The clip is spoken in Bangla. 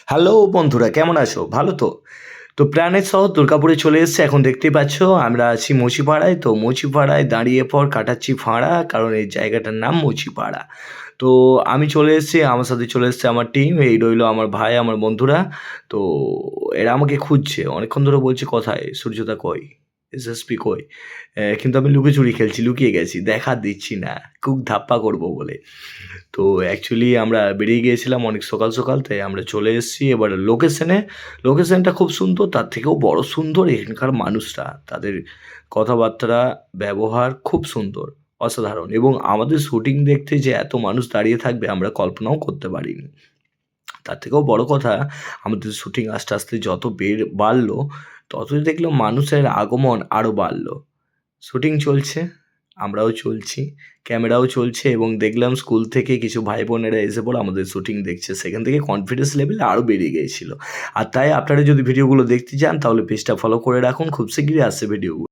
হ্যালো বন্ধুরা, কেমন আছো? ভালো তো? তো প্রাণের শহর দুর্গাপুরে চলে এসেছি। এখন দেখতেই পাচ্ছ আমরা আছি মুচিপাড়ায়। তো মুচিপাড়ায় দাঁড়িয়ে পর কাটাচ্ছি ফাঁড়া, কারণ এই জায়গাটার নাম মুচিপাড়া। তো আমি চলে এসেছি, আমার সাথে চলে এসেছে আমার টিম। এই রইলো আমার ভাই, আমার বন্ধুরা। তো এরা আমাকে খুঁজছে। অনেকক্ষণ ধরে বলছে, "কোথায়? সূর্যদা কই? এসএসপি কই?" কিন্তু আমি লুকোচুরি খেলছি, লুকিয়ে গেছি। দেখা দিচ্ছি না। খুব ধাপ্পা করব বলে। তো অ্যাকচুয়ালি আমরা বেরিয়ে গিয়েছিলাম অনেক সকাল, সকাল। তাই আমরা চলে এসেছি এবার লোকেশনে। লোকেশনটা খুব সুন্দর, তার থেকেও বড় সুন্দর এখানকার মানুষরা। তাদের কথাবার্তা, ব্যবহার খুব সুন্দর, অসাধারণ, এবং আমাদের শুটিং দেখতে যে এত মানুষ দাঁড়িয়ে থাকবে আমরা কল্পনাও করতে পারিনি। তার থেকেও বড় কথা, আমাদের শুটিং আস্তে, আস্তে যত বাড়ল, ততই দেখলাম মানুষের আগমন আরও বাড়ল। শুটিং চলছে, আমরাও চলছি, ক্যামেরাও চলছে, এবং দেখলাম স্কুল থেকে কিছু ভাই-বোনেরা এসে পড়ে আমাদের শুটিং দেখছে। সেখান থেকে কনফিডেন্স লেভেল আরও বেড়ে গিয়েছিল। আর তাই আপনারা যদি ভিডিওগুলো দেখতে চান তাহলে পেজটা ফলো করে রাখুন। খুব শিগগিরই আসছে ভিডিওগুলো।